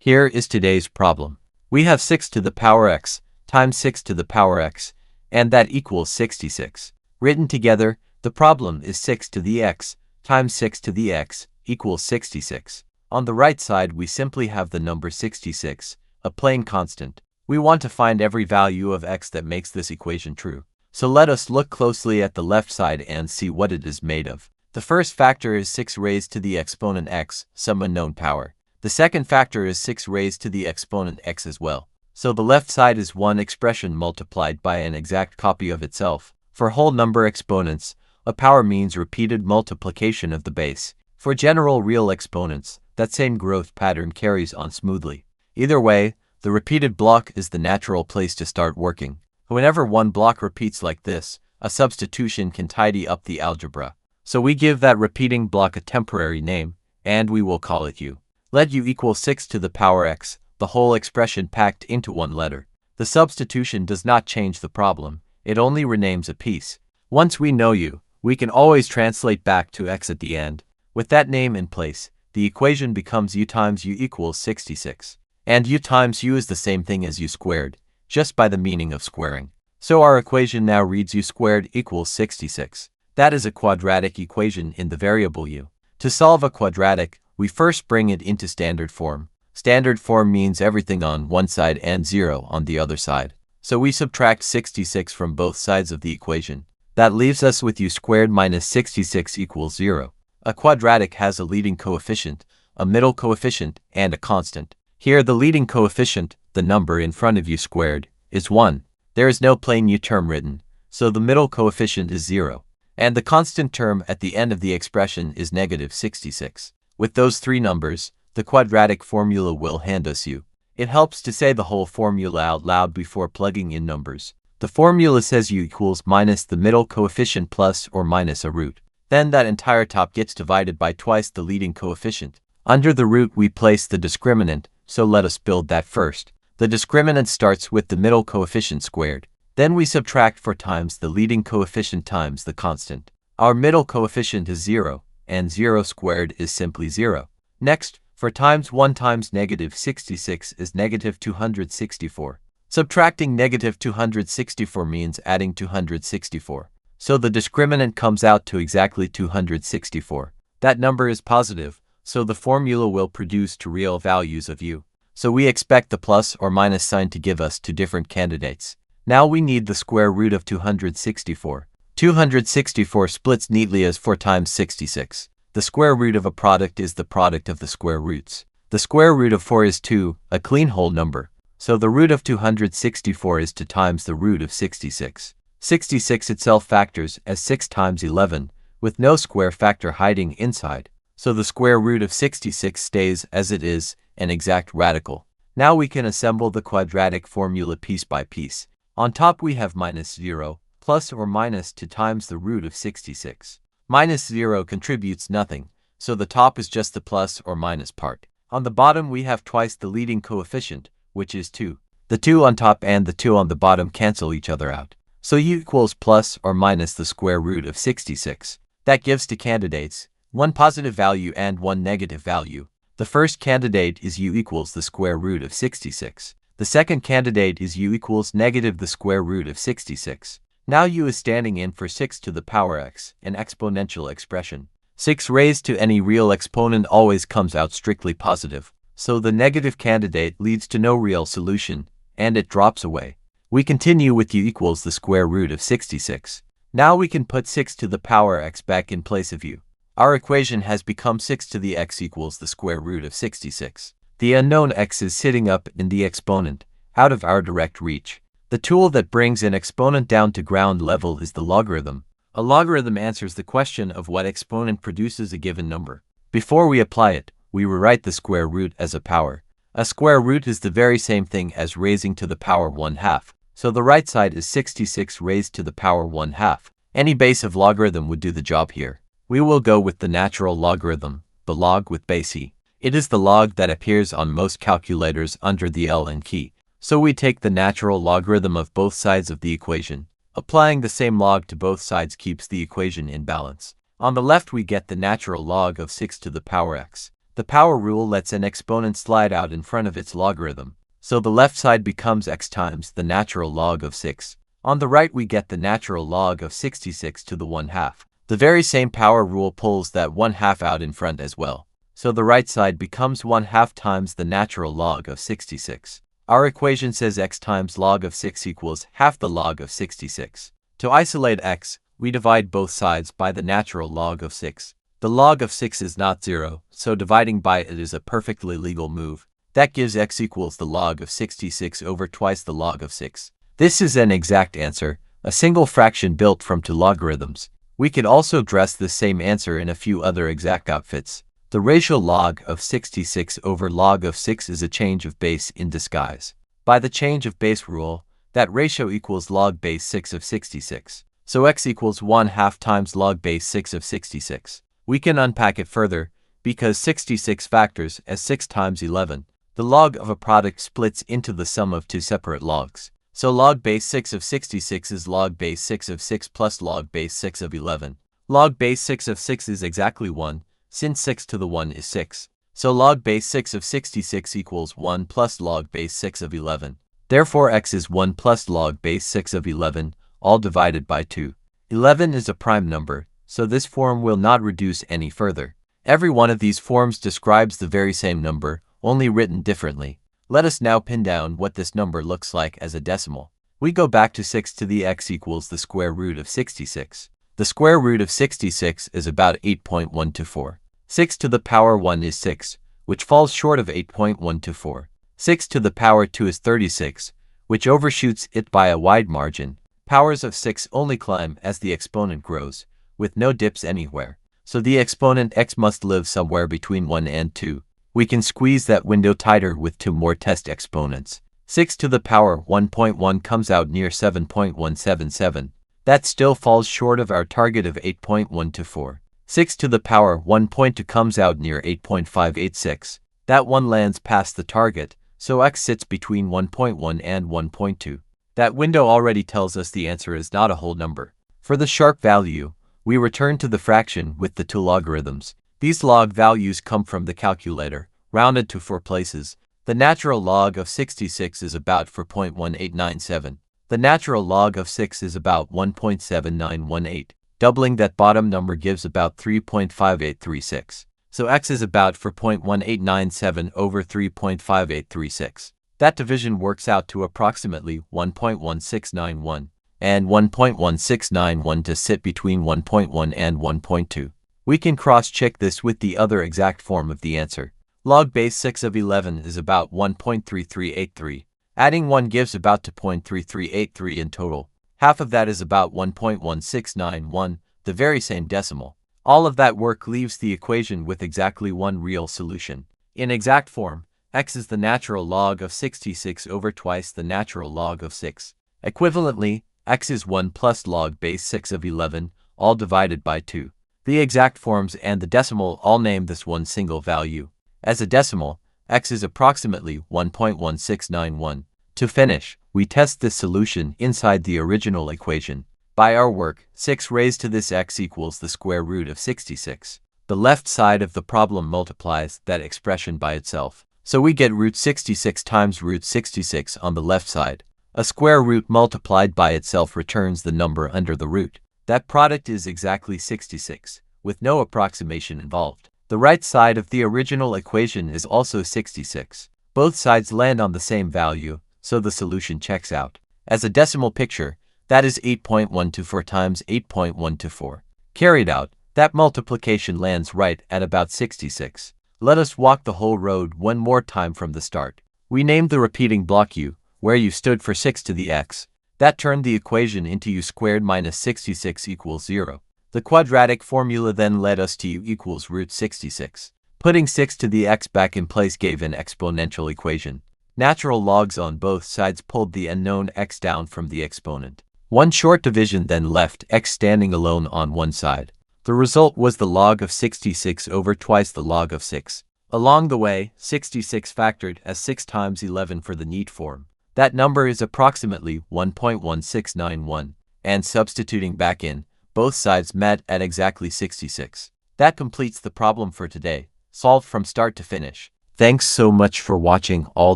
Here is today's problem. We have 6 to the power x times 6 to the power x, and that equals 66. Written together, the problem is 6 to the x times 6 to the x equals 66. On the right side we simply have the number 66, a plain constant. We want to find every value of x that makes this equation true. So let us look closely at the left side and see what it is made of. The first factor is 6 raised to the exponent x, some unknown power. The second factor is 6 raised to the exponent x as well. So the left side is one expression multiplied by an exact copy of itself. For whole number exponents, a power means repeated multiplication of the base. For general real exponents, that same growth pattern carries on smoothly. Either way, the repeated block is the natural place to start working. Whenever one block repeats like this, a substitution can tidy up the algebra. So we give that repeating block a temporary name, and we will call it u. Let u equal 6 to the power x, the whole expression packed into one letter. The substitution does not change the problem, it only renames a piece. Once we know u, we can always translate back to x at the end. With that name in place, the equation becomes u times u equals 66. And u times u is the same thing as u squared, just by the meaning of squaring. So our equation now reads u squared equals 66. That is a quadratic equation in the variable u. To solve a quadratic, we first bring it into standard form. Standard form means everything on one side and 0 on the other side. So we subtract 66 from both sides of the equation. That leaves us with u squared minus 66 equals 0. A quadratic has a leading coefficient, a middle coefficient, and a constant. Here the leading coefficient, the number in front of u squared, is 1. There is no plain u term written, so the middle coefficient is 0. And the constant term at the end of the expression is negative 66. With those three numbers, the quadratic formula will hand us u. It helps to say the whole formula out loud before plugging in numbers. The formula says u equals minus the middle coefficient plus or minus a root. Then that entire top gets divided by twice the leading coefficient. Under the root we place the discriminant, so let us build that first. The discriminant starts with the middle coefficient squared. Then we subtract 4 times the leading coefficient times the constant. Our middle coefficient is 0, and 0 squared is simply 0. Next, 4 times 1 times negative 66 is negative 264. Subtracting negative 264 means adding 264. So the discriminant comes out to exactly 264. That number is positive, so the formula will produce two real values of u. So we expect the plus or minus sign to give us two different candidates. Now we need the square root of 264. 264 splits neatly as 4 times 66. The square root of a product is the product of the square roots. The square root of 4 is 2, a clean whole number. So the root of 264 is 2 times the root of 66. 66 itself factors as 6 times 11, with no square factor hiding inside. So the square root of 66 stays as it is, an exact radical. Now we can assemble the quadratic formula piece by piece. On top we have minus 0, plus or minus 2 times the root of 66. Minus 0 contributes nothing, so the top is just the plus or minus part. On the bottom we have twice the leading coefficient, which is 2. The 2 on top and the 2 on the bottom cancel each other out. So u equals plus or minus the square root of 66. That gives two candidates, one positive value and one negative value. The first candidate is u equals the square root of 66. The second candidate is u equals negative the square root of 66. Now u is standing in for 6 to the power x, an exponential expression. 6 raised to any real exponent always comes out strictly positive, so the negative candidate leads to no real solution, and it drops away. We continue with u equals the square root of 66. Now we can put 6 to the power x back in place of u. Our equation has become 6 to the x equals the square root of 66. The unknown x is sitting up in the exponent, out of our direct reach. The tool that brings an exponent down to ground level is the logarithm. A logarithm answers the question of what exponent produces a given number. Before we apply it, we rewrite the square root as a power. A square root is the very same thing as raising to the power 1/2. So the right side is 66 raised to the power 1/2. Any base of logarithm would do the job here. We will go with the natural logarithm, the log with base e. It is the log that appears on most calculators under the ln key. So we take the natural logarithm of both sides of the equation. Applying the same log to both sides keeps the equation in balance. On the left we get the natural log of 6 to the power x. The power rule lets an exponent slide out in front of its logarithm, so the left side becomes x times the natural log of 6. On the right we get the natural log of 66 to the 1/2. The very same power rule pulls that 1/2 out in front as well, so the right side becomes 1/2 times the natural log of 66. Our equation says x times log of 6 equals half the log of 66. To isolate x, we divide both sides by the natural log of 6. The log of 6 is not 0, so dividing by it is a perfectly legal move. That gives x equals the log of 66 over twice the log of 6. This is an exact answer, a single fraction built from two logarithms. We could also dress this same answer in a few other exact outfits. The ratio log of 66 over log of 6 is a change of base in disguise. By the change of base rule, that ratio equals log base 6 of 66. So x equals 1/2 times log base 6 of 66. We can unpack it further, because 66 factors as 6 times 11. The log of a product splits into the sum of two separate logs. So log base 6 of 66 is log base 6 of 6 plus log base 6 of 11. Log base 6 of 6 is exactly 1, since 6 to the 1 is 6. So log base 6 of 66 equals 1 plus log base 6 of 11. Therefore x is 1 plus log base 6 of 11, all divided by 2. 11 is a prime number, so this form will not reduce any further. Every one of these forms describes the very same number, only written differently. Let us now pin down what this number looks like as a decimal. We go back to 6 to the x equals the square root of 66. The square root of 66 is about 8.124. 6 to the power 1 is 6, which falls short of 8.124. 6 to the power 2 is 36, which overshoots it by a wide margin. Powers of 6 only climb as the exponent grows, with no dips anywhere. So the exponent x must live somewhere between 1 and 2. We can squeeze that window tighter with 2 more test exponents. 6 to the power 1.1 comes out near 7.177. That still falls short of our target of 8.124. 6 to the power 1.2 comes out near 8.586. That one lands past the target, so x sits between 1.1 and 1.2. That window already tells us the answer is not a whole number. For the sharp value, we return to the fraction with the two logarithms. These log values come from the calculator, rounded to 4 places. The natural log of 66 is about 4.1897. The natural log of 6 is about 1.7918. Doubling that bottom number gives about 3.5836. So x is about 4.1897 over 3.5836. That division works out to approximately 1.1691, and 1.1691 to sit between 1.1 and 1.2. We can cross-check this with the other exact form of the answer. Log base 6 of 11 is about 1.3383. Adding 1 gives about 2.3383 in total. Half of that is about 1.1691, the very same decimal. All of that work leaves the equation with exactly one real solution. In exact form, x is the natural log of 66 over twice the natural log of 6. Equivalently, x is 1 plus log base 6 of 11, all divided by 2. The exact forms and the decimal all name this one single value. As a decimal, x is approximately 1.1691. To finish, we test this solution inside the original equation. By our work, 6 raised to this x equals the square root of 66. The left side of the problem multiplies that expression by itself. So we get root 66 times root 66 on the left side. A square root multiplied by itself returns the number under the root. That product is exactly 66, with no approximation involved. The right side of the original equation is also 66. Both sides land on the same value, so the solution checks out. As a decimal picture, that is 8.124 times 8.124. Carried out, that multiplication lands right at about 66. Let us walk the whole road one more time from the start. We named the repeating block u, where u stood for 6 to the x. That turned the equation into u squared minus 66 equals 0. The quadratic formula then led us to u equals root 66. Putting 6 to the x back in place gave an exponential equation. Natural logs on both sides pulled the unknown x down from the exponent. One short division then left x standing alone on one side. The result was the log of 66 over twice the log of 6. Along the way, 66 factored as 6 times 11 for the neat form. That number is approximately 1.1691, and substituting back in, both sides met at exactly 66. That completes the problem for today. solved from start to finish. Thanks so much for watching all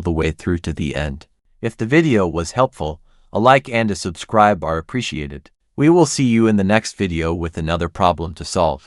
the way through to the end. If the video was helpful, a like and a subscribe are appreciated. We will see you in the next video with another problem to solve.